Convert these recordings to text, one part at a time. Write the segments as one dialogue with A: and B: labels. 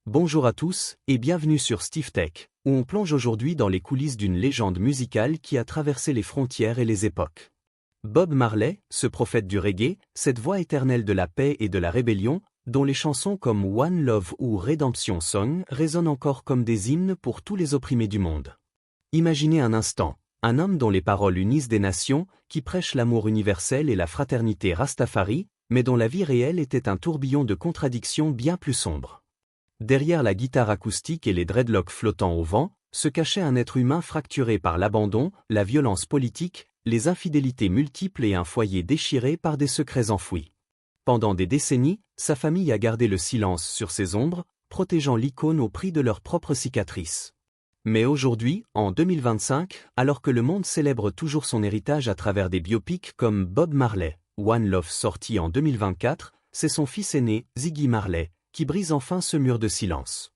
A: Bonjour à tous et bienvenue sur Steve Tech, où on plonge aujourd'hui dans les coulisses d'une légende musicale qui a traversé les frontières et les époques. Bob Marley, ce prophète du reggae, cette voix éternelle de la paix et de la rébellion, dont les chansons comme One Love ou Redemption Song résonnent encore comme des hymnes pour tous les opprimés du monde. Imaginez un instant, un homme dont les paroles unissent des nations, qui prêche l'amour universel et la fraternité Rastafari, mais dont la vie réelle était un tourbillon de contradictions bien plus sombres. Derrière la guitare acoustique et les dreadlocks flottant au vent, se cachait un être humain fracturé par l'abandon, la violence politique, les infidélités multiples et un foyer déchiré par des secrets enfouis. Pendant des décennies, sa famille a gardé le silence sur ses ombres, protégeant l'icône au prix de leurs propres cicatrices. Mais aujourd'hui, en 2025, alors que le monde célèbre toujours son héritage à travers des biopics comme Bob Marley, One Love sorti en 2024, c'est son fils aîné, Ziggy Marley, qui brise enfin ce mur de silence.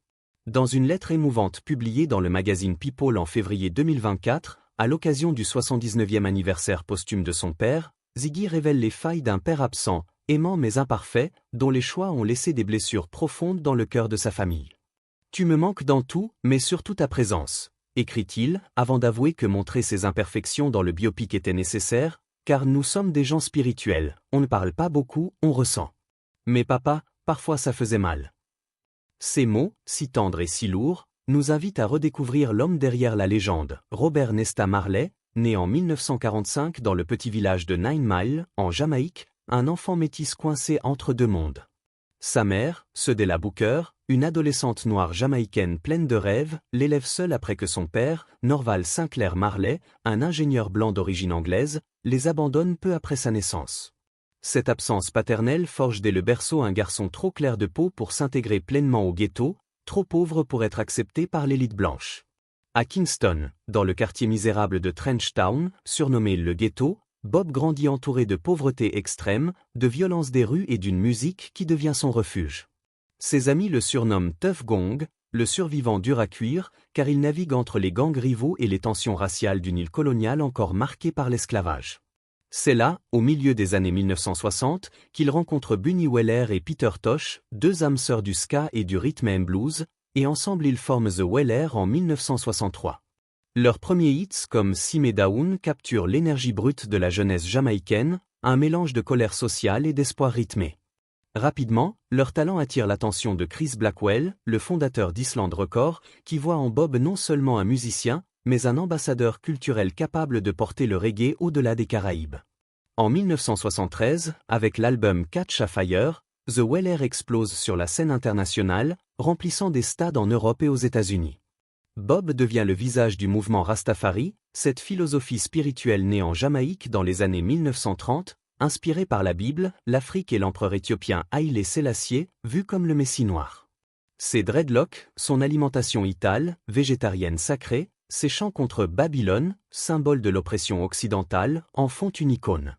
A: Dans une lettre émouvante publiée dans le magazine People en février 2024, à l'occasion du 79e anniversaire posthume de son père, Ziggy révèle les failles d'un père absent, aimant mais imparfait, dont les choix ont laissé des blessures profondes dans le cœur de sa famille. « Tu me manques dans tout, mais surtout ta présence », écrit-il, avant d'avouer que montrer ses imperfections dans le biopic était nécessaire, car nous sommes des gens spirituels, on ne parle pas beaucoup, on ressent. Mais papa, parfois ça faisait mal. Ces mots, si tendres et si lourds, nous invitent à redécouvrir l'homme derrière la légende, Robert Nesta Marley, né en 1945 dans le petit village de 9 Mile, en Jamaïque, un enfant métis coincé entre deux mondes. Sa mère, Cedella Booker, une adolescente noire jamaïcaine pleine de rêves, l'élève seule après que son père, Norval Sinclair Marley, un ingénieur blanc d'origine anglaise, les abandonne peu après sa naissance. Cette absence paternelle forge dès le berceau un garçon trop clair de peau pour s'intégrer pleinement au ghetto, trop pauvre pour être accepté par l'élite blanche. À Kingston, dans le quartier misérable de Trench Town, surnommé le ghetto, Bob grandit entouré de pauvreté extrême, de violence des rues et d'une musique qui devient son refuge. Ses amis le surnomment Tough Gong, le survivant dur à cuire, car il navigue entre les gangs rivaux et les tensions raciales d'une île coloniale encore marquée par l'esclavage. C'est là, au milieu des années 1960, qu'il rencontre Bunny Weller et Peter Tosh, deux âmes sœurs du ska et du rhythm and blues, et ensemble ils forment The Weller en 1963. Leurs premiers hits comme Simé Down capturent l'énergie brute de la jeunesse jamaïcaine, un mélange de colère sociale et d'espoir rythmé. Rapidement, leur talent attire l'attention de Chris Blackwell, le fondateur d'Island Records, qui voit en Bob non seulement un musicien, mais un ambassadeur culturel capable de porter le reggae au-delà des Caraïbes. En 1973, avec l'album Catch a Fire, The Weller explose sur la scène internationale, remplissant des stades en Europe et aux États-Unis. Bob devient le visage du mouvement Rastafari, cette philosophie spirituelle née en Jamaïque dans les années 1930, inspirée par la Bible, l'Afrique et l'empereur éthiopien Haïlé Sélassié, vu comme le Messie noir. Ses dreadlocks, son alimentation itale, végétarienne sacrée, ses chants contre Babylone, symbole de l'oppression occidentale, en font une icône.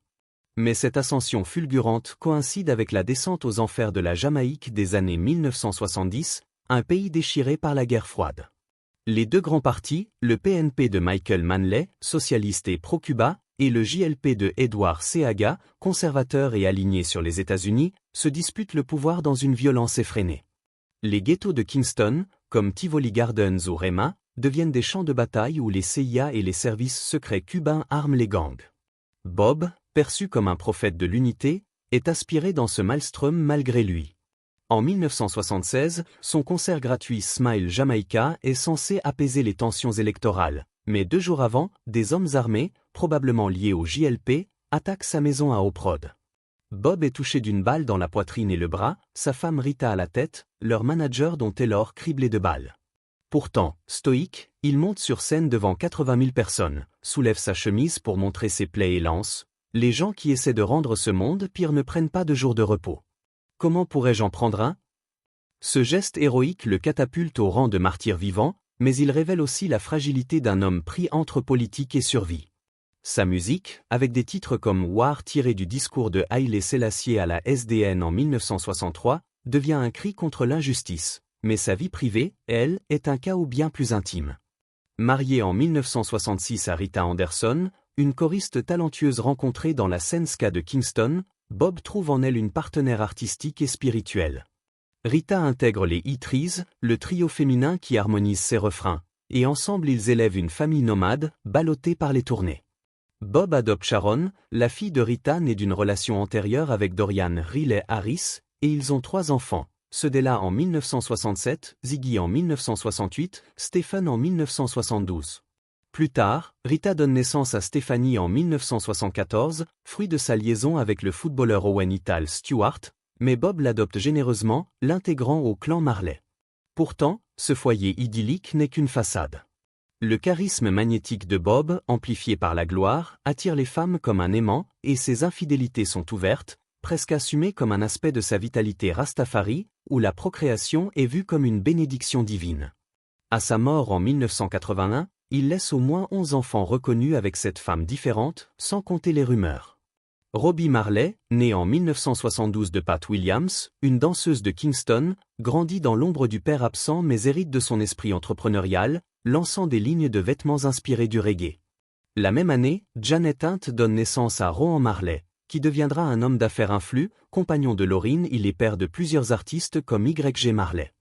A: Mais cette ascension fulgurante coïncide avec la descente aux enfers de la Jamaïque des années 1970, un pays déchiré par la guerre froide. Les deux grands partis, le PNP de Michael Manley, socialiste et pro-Cuba, et le JLP de Edward Seaga, conservateur et aligné sur les États-Unis, se disputent le pouvoir dans une violence effrénée. Les ghettos de Kingston, comme Tivoli Gardens ou Rema, deviennent des champs de bataille où les CIA et les services secrets cubains arment les gangs. Bob, perçu comme un prophète de l'unité, est aspiré dans ce maelstrom malgré lui. En 1976, son concert gratuit Smile Jamaica est censé apaiser les tensions électorales, mais 2 jours avant, des hommes armés, probablement liés au JLP, attaquent sa maison à Oprod. Bob est touché d'une balle dans la poitrine et le bras, sa femme Rita à la tête, leur manager dont Taylor criblé de balles. Pourtant, stoïque, il monte sur scène devant 80 000 personnes, soulève sa chemise pour montrer ses plaies et lance. Les gens qui essaient de rendre ce monde pire ne prennent pas de jour de repos. Comment pourrais-je en prendre un? Ce geste héroïque le catapulte au rang de martyr vivant, mais il révèle aussi la fragilité d'un homme pris entre politique et survie. Sa musique, avec des titres comme War tiré du discours de Haïlé Sélassié à la SDN en 1963, devient un cri contre l'injustice. Mais sa vie privée, elle, est un chaos bien plus intime. Marié en 1966 à Rita Anderson, une choriste talentueuse rencontrée dans la scène ska de Kingston, Bob trouve en elle une partenaire artistique et spirituelle. Rita intègre les E-Trees, le trio féminin qui harmonise ses refrains, et ensemble ils élèvent une famille nomade, ballottée par les tournées. Bob adopte Sharon, la fille de Rita née d'une relation antérieure avec Dorian Riley Harris, et ils ont 3 enfants, Cedella en 1967, Ziggy en 1968, Stephen en 1972. Plus tard, Rita donne naissance à Stephanie en 1974, fruit de sa liaison avec le footballeur Owen Ithal Stewart, mais Bob l'adopte généreusement, l'intégrant au clan Marley. Pourtant, ce foyer idyllique n'est qu'une façade. Le charisme magnétique de Bob, amplifié par la gloire, attire les femmes comme un aimant, et ses infidélités sont ouvertes, presque assumées comme un aspect de sa vitalité Rastafari, où la procréation est vue comme une bénédiction divine. À sa mort en 1981, il laisse au moins 11 enfants reconnus avec cette femme différente, sans compter les rumeurs. Robbie Marley, née en 1972 de Pat Williams, une danseuse de Kingston, grandit dans l'ombre du père absent mais hérite de son esprit entrepreneurial, lançant des lignes de vêtements inspirées du reggae. La même année, Janet Hunt donne naissance à Rohan Marley, qui deviendra un homme d'affaires influent, compagnon de Lauryn et les père de plusieurs artistes comme Y.G. Marley.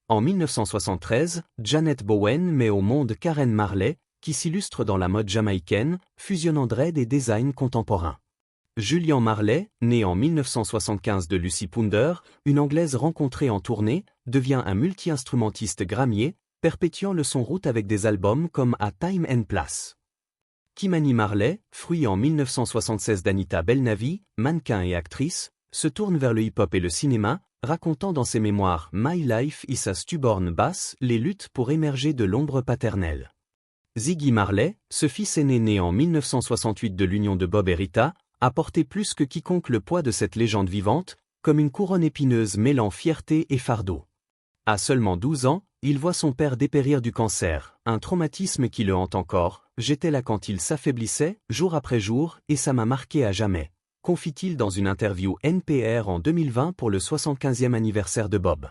A: En 1973, Janet Bowen met au monde Karen Marley, qui s'illustre dans la mode jamaïcaine, fusionnant dread et design contemporain. Julian Marley, né en 1975 de Lucy Pounder, une Anglaise rencontrée en tournée, devient un multi-instrumentiste Grammyé, perpétuant le son route avec des albums comme A Time and Place. Kimani Marley, fruit en 1976 d'Anita Belnavi, mannequin et actrice, se tourne vers le hip-hop et le cinéma, racontant dans ses mémoires My Life is a Stubborn Bass les luttes pour émerger de l'ombre paternelle. Ziggy Marley, ce fils aîné né en 1968 de l'union de Bob et Rita, a porté plus que quiconque le poids de cette légende vivante, comme une couronne épineuse mêlant fierté et fardeau. À seulement 12 ans, il voit son père dépérir du cancer, un traumatisme qui le hante encore. J'étais là quand il s'affaiblissait, jour après jour, et ça m'a marqué à jamais, confie-t-il dans une interview NPR en 2020 pour le 75e anniversaire de Bob.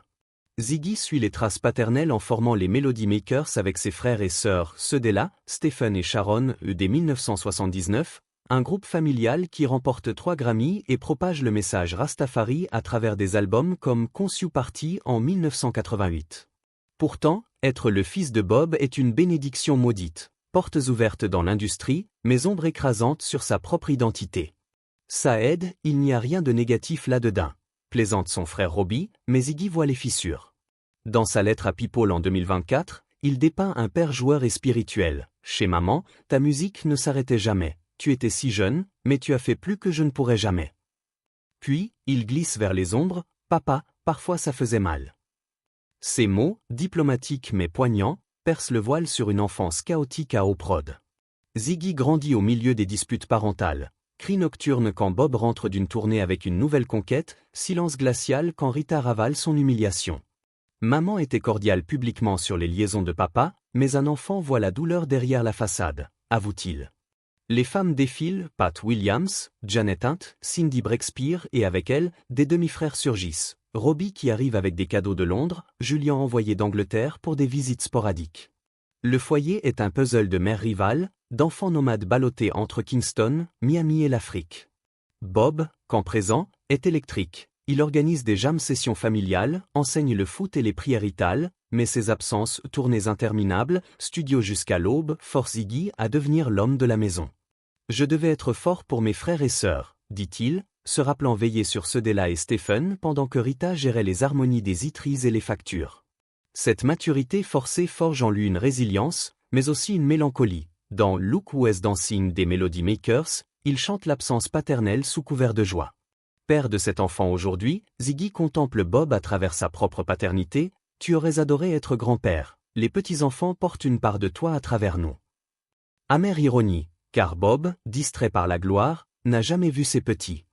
A: Ziggy suit les traces paternelles en formant les Melody Makers avec ses frères et sœurs Cedella, Stephen et Sharon, dès 1979, un groupe familial qui remporte 3 Grammys et propage le message Rastafari à travers des albums comme Consu Party en 1988. Pourtant, être le fils de Bob est une bénédiction maudite, portes ouvertes dans l'industrie, mais ombre écrasante sur sa propre identité. Ça aide, il n'y a rien de négatif là-dedans, plaisante son frère Robbie, mais Ziggy voit les fissures. Dans sa lettre à People en 2024, il dépeint un père joueur et spirituel. Chez maman, ta musique ne s'arrêtait jamais. Tu étais si jeune, mais tu as fait plus que je ne pourrais jamais. Puis, il glisse vers les ombres, papa, parfois ça faisait mal. Ces mots, diplomatiques mais poignants, percent le voile sur une enfance chaotique à eau prod. Ziggy grandit au milieu des disputes parentales, cris nocturnes quand Bob rentre d'une tournée avec une nouvelle conquête, silence glacial quand Rita ravale son humiliation. Maman était cordiale publiquement sur les liaisons de papa, mais un enfant voit la douleur derrière la façade, avoue-t-il. Les femmes défilent, Pat Williams, Janet Hunt, Cindy Breakspear et avec elle, des demi-frères surgissent. Robbie qui arrive avec des cadeaux de Londres, Julian envoyé d'Angleterre pour des visites sporadiques. Le foyer est un puzzle de mères rivales, d'enfants nomades ballottés entre Kingston, Miami et l'Afrique. Bob, quand présent, est électrique. Il organise des jam sessions familiales, enseigne le foot et les prières itales, mais ses absences, tournées interminables, studio jusqu'à l'aube, forcent Ziggy à devenir l'homme de la maison. Je devais être fort pour mes frères et sœurs, dit-il, se rappelant veiller sur Cedella et Stephen pendant que Rita gérait les harmonies des itries et les factures. Cette maturité forcée forge en lui une résilience, mais aussi une mélancolie. Dans Look Who's Dancing des Melody Makers, il chante l'absence paternelle sous couvert de joie. Père de cet enfant aujourd'hui, Ziggy contemple Bob à travers sa propre paternité. Tu aurais adoré être grand-père, les petits-enfants portent une part de toi à travers nous. Amère ironie, car Bob, distrait par la gloire, n'a jamais vu ses petits.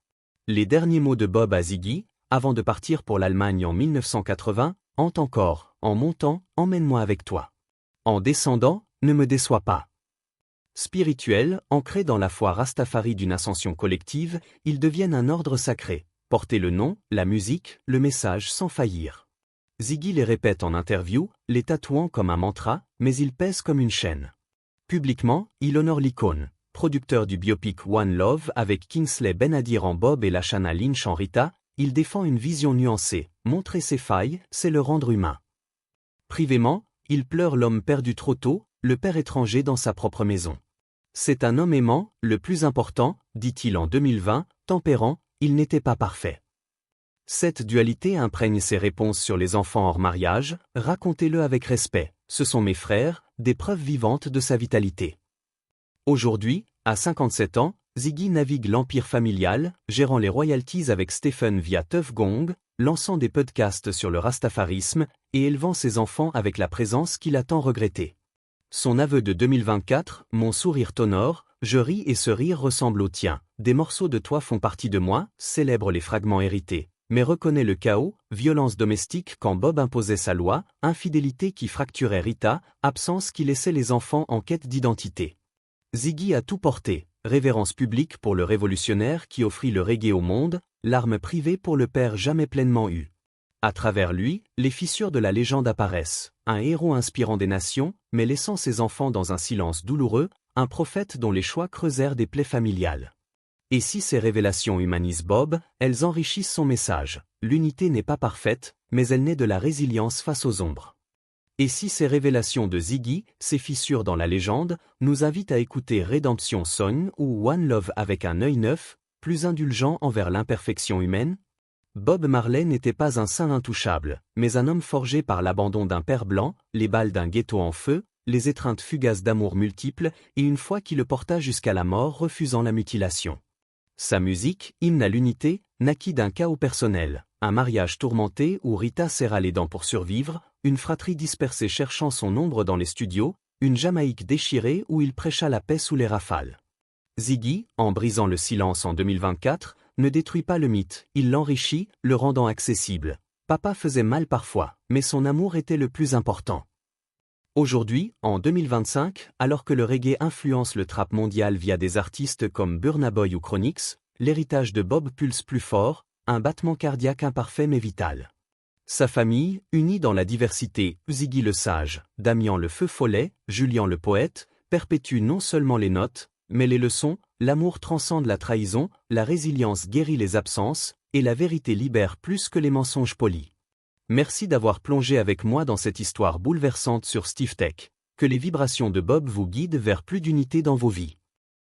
A: Les derniers mots de Bob à Ziggy, avant de partir pour l'Allemagne en 1980, hantent encore, en montant, emmène-moi avec toi. En descendant, ne me déçois pas. Spirituels, ancrés dans la foi Rastafari d'une ascension collective, ils deviennent un ordre sacré, porter le nom, la musique, le message sans faillir. Ziggy les répète en interview, les tatouant comme un mantra, mais ils pèsent comme une chaîne. Publiquement, il honore l'icône, producteur du biopic One Love avec Kingsley Ben-Adir en Bob et Lashana Lynch en Rita, il défend une vision nuancée. Montrer ses failles, c'est le rendre humain. Privément, il pleure l'homme perdu trop tôt, le père étranger dans sa propre maison. C'est un homme aimant, le plus important, dit-il en 2020, tempérant, il n'était pas parfait. Cette dualité imprègne ses réponses sur les enfants hors mariage, racontez-le avec respect, ce sont mes frères, des preuves vivantes de sa vitalité. Aujourd'hui, à 57 ans, Ziggy navigue l'empire familial, gérant les royalties avec Stephen via Tuff Gong, lançant des podcasts sur le rastafarisme et élevant ses enfants avec la présence qu'il a tant regrettée. Son aveu de 2024, mon sourire t'honore, je ris et ce rire ressemble au tien, des morceaux de toi font partie de moi, célèbre les fragments hérités, mais reconnaît le chaos, violence domestique quand Bob imposait sa loi, infidélité qui fracturait Rita, absence qui laissait les enfants en quête d'identité. Ziggy a tout porté, révérence publique pour le révolutionnaire qui offrit le reggae au monde, l'arme privée pour le père jamais pleinement eu. À travers lui, les fissures de la légende apparaissent, un héros inspirant des nations, mais laissant ses enfants dans un silence douloureux, un prophète dont les choix creusèrent des plaies familiales. Et si ces révélations humanisent Bob, elles enrichissent son message. L'unité n'est pas parfaite, mais elle naît de la résilience face aux ombres. Et si ces révélations de Ziggy, ces fissures dans la légende, nous invitent à écouter Redemption Song ou One Love avec un œil neuf, plus indulgent envers l'imperfection humaine? Bob Marley n'était pas un saint intouchable, mais un homme forgé par l'abandon d'un père blanc, les balles d'un ghetto en feu, les étreintes fugaces d'amour multiples, et une foi qui le porta jusqu'à la mort refusant la mutilation. Sa musique, hymne à l'unité, naquit d'un chaos personnel, un mariage tourmenté où Rita serra les dents pour survivre, une fratrie dispersée cherchant son ombre dans les studios, une Jamaïque déchirée où il prêcha la paix sous les rafales. Ziggy, en brisant le silence en 2024, ne détruit pas le mythe, il l'enrichit, le rendant accessible. Papa faisait mal parfois, mais son amour était le plus important. Aujourd'hui, en 2025, alors que le reggae influence le trap mondial via des artistes comme Burna Boy ou Chronix, l'héritage de Bob pulse plus fort, un battement cardiaque imparfait mais vital. Sa famille, unie dans la diversité, Ziggy le sage, Damien le feu follet, Julien le poète, perpétue non seulement les notes, mais les leçons, l'amour transcende la trahison, la résilience guérit les absences, et la vérité libère plus que les mensonges polis. Merci d'avoir plongé avec moi dans cette histoire bouleversante sur Steve Tech. Que les vibrations de Bob vous guident vers plus d'unité dans vos vies.